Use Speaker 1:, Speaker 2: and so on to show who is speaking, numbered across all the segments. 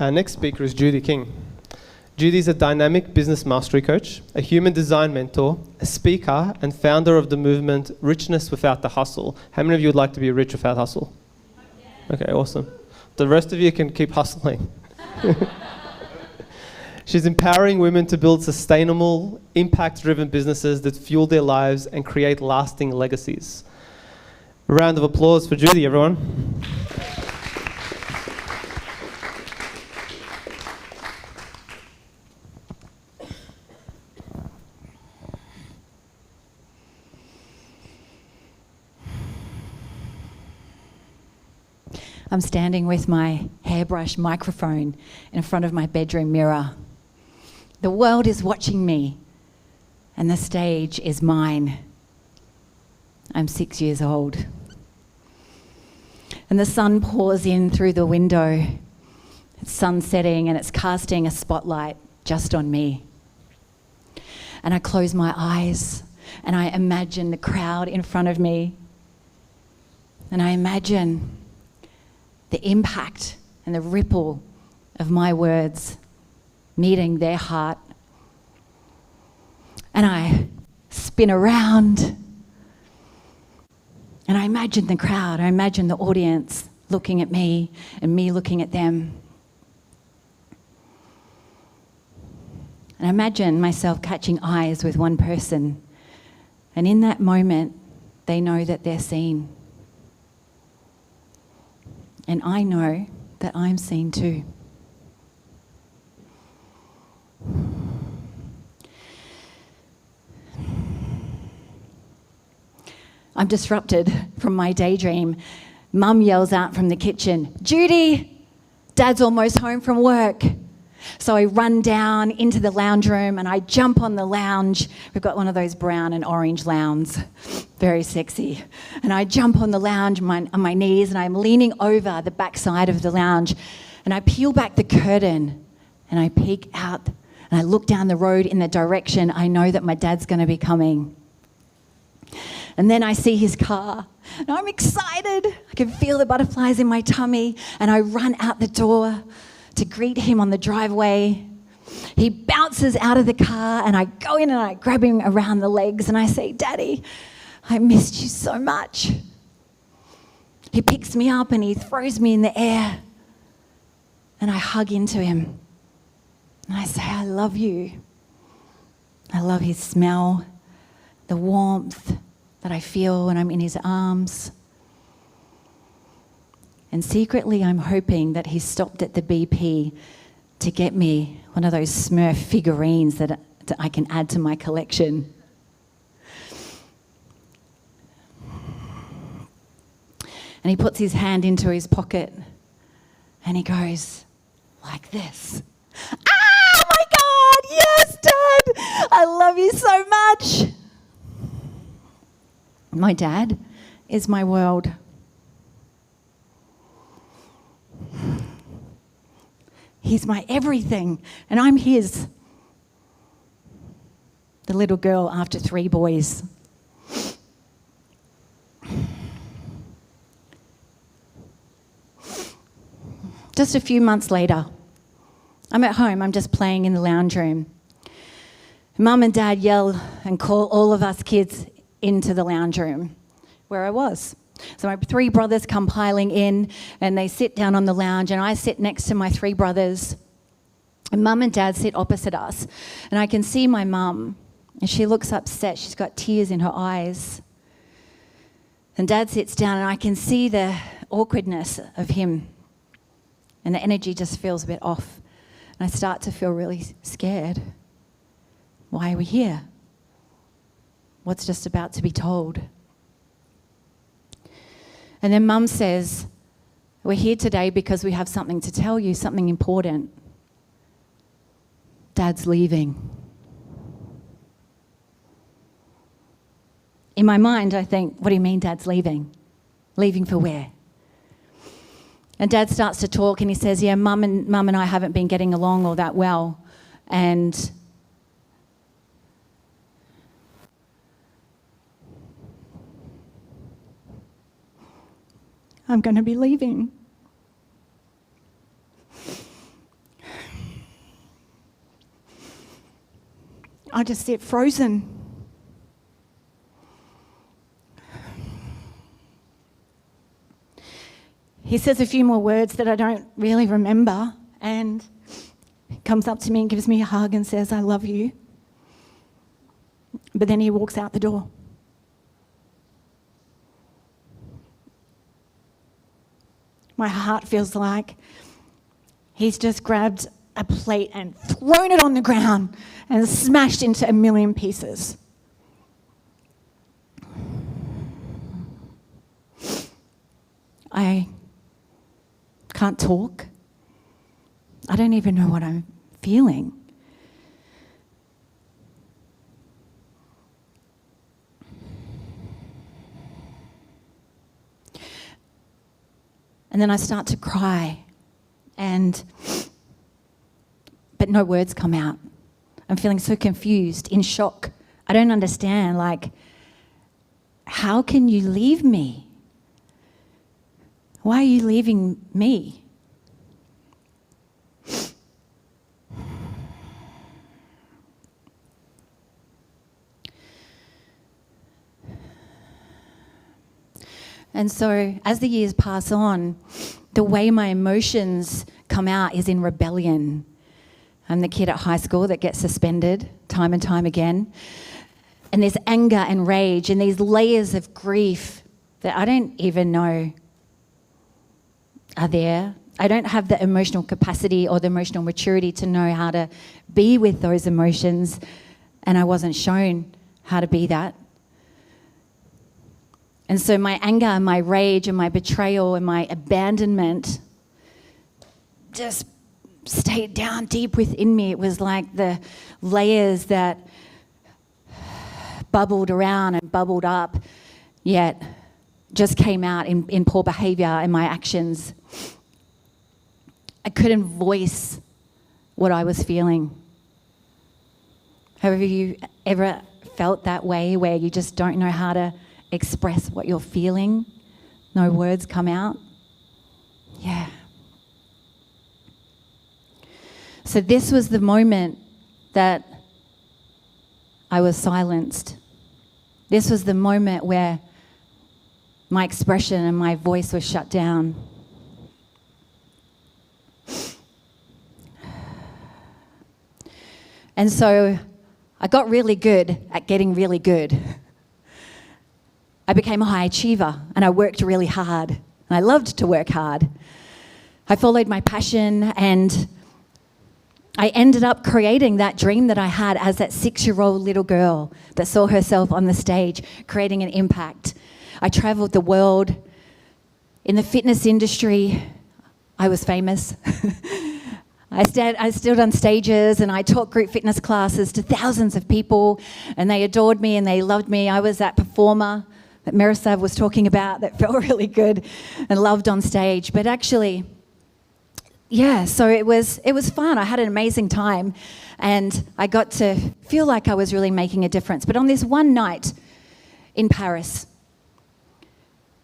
Speaker 1: Our next speaker is Judy King. Judy is a dynamic business mastery coach, a human design mentor, a speaker, and founder of the movement Richness Without the Hustle. How many of you would like to be rich without hustle? Okay, awesome. The rest of you can keep hustling. She's empowering women to build sustainable, impact-driven businesses that fuel their lives and create lasting legacies. A round of applause for Judy, everyone.
Speaker 2: I'm standing with my hairbrush microphone in front of my bedroom mirror. The world is watching me, and the stage is mine. I'm 6 years old. And the sun pours in through the window. It's sunsetting, and it's casting a spotlight just on me. And I close my eyes, and I imagine the crowd in front of me. And I imagine the impact and the ripple of my words meeting their heart. And I spin around and I imagine the crowd, I imagine the audience looking at me and me looking at them. And I imagine myself catching eyes with one person, and in that moment they know that they're seen. And I know that I'm seen too. I'm disrupted from my daydream. Mum yells out from the kitchen, "Judy, Dad's almost home from work." So I run down into the lounge room and I jump on the lounge. We've got one of those brown and orange lounges, very sexy. And I jump on the lounge on my knees and I'm leaning over the backside of the lounge and I peel back the curtain and I peek out and I look down the road in the direction I know that my dad's going to be coming. And then I see his car and I'm excited. I can feel the butterflies in my tummy and I run out the door to greet him on the driveway. He bounces out of the car and I go in and I grab him around the legs and I say, "Daddy, I missed you so much." He picks me up and he throws me in the air and I hug into him and I say, "I love you." I love his smell, the warmth that I feel when I'm in his arms. And secretly, I'm hoping that he stopped at the BP to get me one of those Smurf figurines that I can add to my collection. And he puts his hand into his pocket and he goes like this. "Ah, my God, yes, Dad, I love you so much." My dad is my world. He's my everything, and I'm his. The little girl after 3 boys. Just a few months later, I'm at home, I'm just playing in the lounge room. Mum and Dad yell and call all of us kids into the lounge room where I was. So my 3 brothers come piling in and they sit down on the lounge and I sit next to my 3 brothers and Mum and Dad sit opposite us. And I can see my mum and she looks upset. She's got tears in her eyes. And Dad sits down and I can see the awkwardness of him and the energy just feels a bit off. And I start to feel really scared. Why are we here? What's just about to be told? And then Mum says, "We're here today because we have something to tell you, something important. Dad's leaving." In my mind, I think, what do you mean Dad's leaving? Leaving for where? And Dad starts to talk and he says, "Yeah, Mum and I haven't been getting along all that well. And I'm going to be leaving." I just sit frozen. He says a few more words that I don't really remember, and comes up to me and gives me a hug and says, I love you. But then he walks out the door. My heart feels like he's just grabbed a plate and thrown it on the ground and smashed into a million pieces. I can't talk. I don't even know what I'm feeling. And then I start to cry, but no words come out. I'm feeling so confused, in shock. I don't understand, like, how can you leave me? Why are you leaving me? And so as the years pass on, the way my emotions come out is in rebellion. I'm the kid at high school that gets suspended time and time again. And there's anger and rage and these layers of grief that I don't even know are there. I don't have the emotional capacity or the emotional maturity to know how to be with those emotions, and I wasn't shown how to be that. And so my anger and my rage and my betrayal and my abandonment just stayed down deep within me. It was like the layers that bubbled around and bubbled up, yet just came out in poor behavior and my actions. I couldn't voice what I was feeling. Have you ever felt that way, where you just don't know how to express what you're feeling? No words come out? Yeah. So this was the moment that I was silenced. This was the moment where my expression and my voice was shut down. And so I got really good at getting really good. I became a high achiever and I worked really hard. And I loved to work hard. I followed my passion and I ended up creating that dream that I had as that 6-year-old little girl that saw herself on the stage creating an impact. I traveled the world. In the fitness industry, I was famous. I stood on stages and I taught group fitness classes to thousands of people, and they adored me and they loved me. I was that performer that Miroslav was talking about that felt really good and loved on stage. But actually, yeah, so it was fun. I had an amazing time and I got to feel like I was really making a difference. But on this one night in Paris,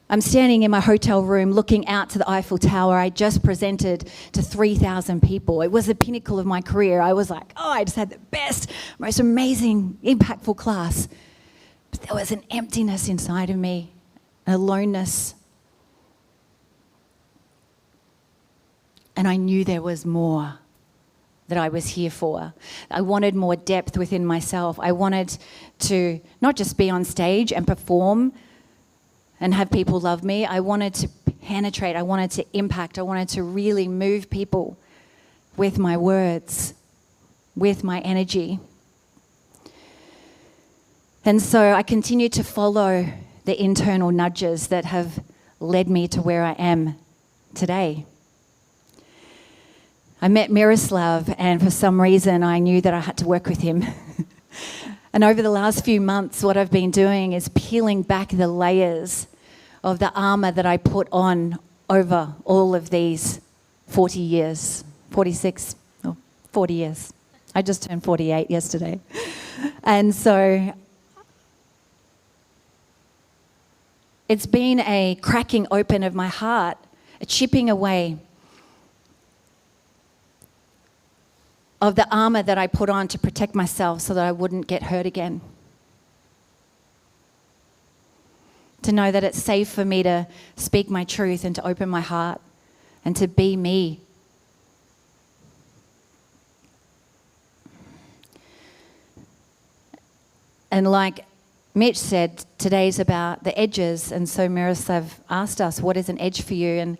Speaker 2: I'm standing in my hotel room looking out to the Eiffel Tower. I just presented to 3,000 people. It was the pinnacle of my career. I was like, oh, I just had the best, most amazing, impactful class. But there was an emptiness inside of me, an aloneness. And I knew there was more that I was here for. I wanted more depth within myself. I wanted to not just be on stage and perform and have people love me. I wanted to penetrate. I wanted to impact. I wanted to really move people with my words, with my energy. And so I continued to follow the internal nudges that have led me to where I am today. I met Miroslav, and for some reason I knew that I had to work with him. And over the last few months, what I've been doing is peeling back the layers of the armor that I put on over all of these 40 years, 46, or 40 years. I just turned 48 yesterday. And so it's been a cracking open of my heart, a chipping away of the armor that I put on to protect myself so that I wouldn't get hurt again. To know that it's safe for me to speak my truth and to open my heart and to be me. And like Mitch said, today's about the edges, and so Miroslav asked us, what is an edge for you? And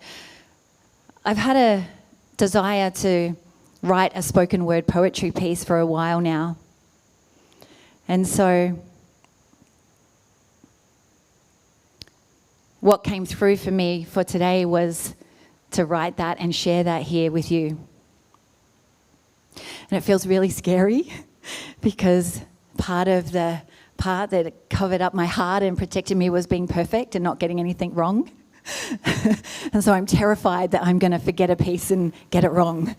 Speaker 2: I've had a desire to write a spoken word poetry piece for a while now. And so what came through for me for today was to write that and share that here with you. And it feels really scary because part of the part that covered up my heart and protected me was being perfect and not getting anything wrong. And so I'm terrified that I'm going to forget a piece and get it wrong.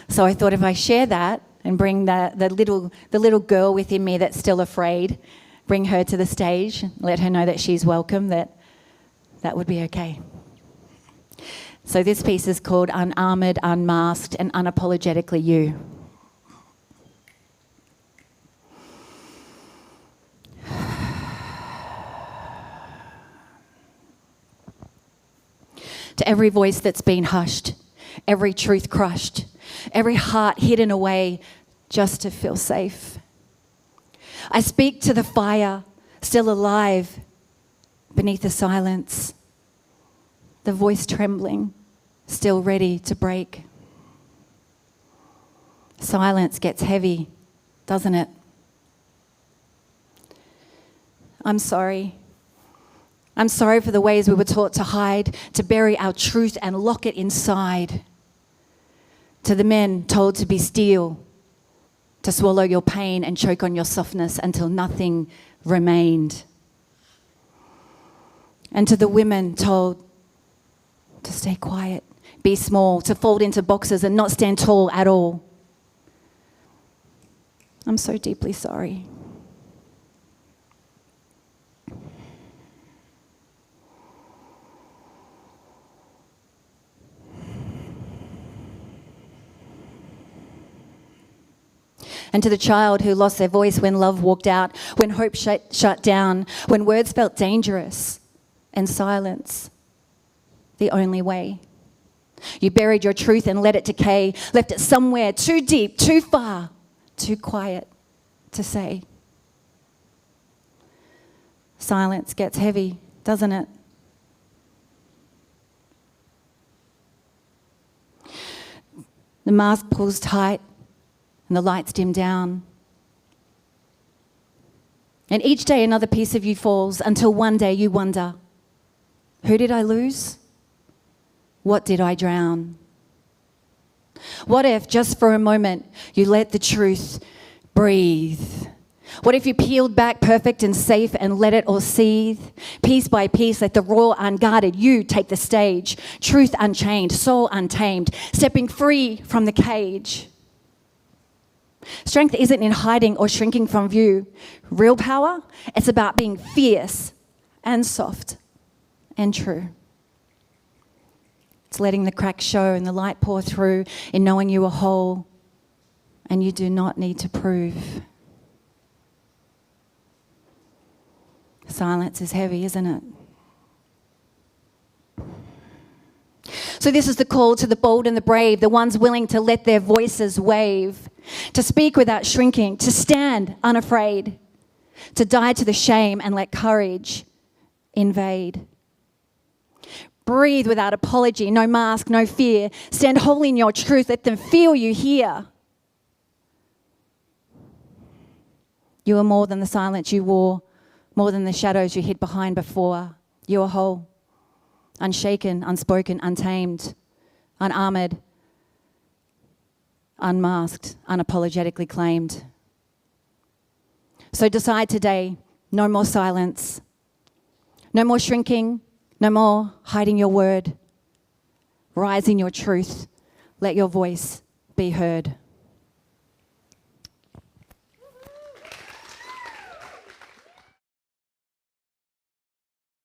Speaker 2: So I thought if I share that and bring the little girl within me that's still afraid, bring her to the stage, let her know that she's welcome, that would be okay. So this piece is called Unarmored, Unmasked, and Unapologetically You. To every voice that's been hushed, every truth crushed, every heart hidden away just to feel safe. I speak to the fire, still alive beneath the silence, the voice trembling, still ready to break. Silence gets heavy, doesn't it? I'm sorry. I'm sorry for the ways we were taught to hide, to bury our truth and lock it inside. To the men told to be still, to swallow your pain and choke on your softness until nothing remained. And to the women told to stay quiet, be small, to fold into boxes and not stand tall at all. I'm so deeply sorry. And to the child who lost their voice when love walked out, when hope shut down, when words felt dangerous and silence the only way. You buried your truth and let it decay, left it somewhere too deep, too far, too quiet to say. Silence gets heavy, doesn't it? The mask pulls tight and the lights dim down. And each day another piece of you falls until one day you wonder, who did I lose? What did I drown? What if just for a moment you let the truth breathe? What if you peeled back perfect and safe and let it all seethe? Piece by piece, let the raw, unguarded you take the stage. Truth unchained, soul untamed, stepping free from the cage. Strength isn't in hiding or shrinking from view. Real power, it's about being fierce and soft and true. It's letting the cracks show and the light pour through in knowing you are whole and you do not need to prove. Silence is heavy, isn't it? So this is the call to the bold and the brave, the ones willing to let their voices wave, to speak without shrinking, to stand unafraid, to die to the shame and let courage invade. Breathe without apology, no mask, no fear. Stand wholly in your truth, let them feel you here. You are more than the silence you wore, more than the shadows you hid behind before. You are whole, unshaken, unspoken, untamed, unarmored, unmasked, unapologetically claimed. So decide today, no more silence, no more shrinking, no more hiding your word. Rise in your truth. Let your voice be heard.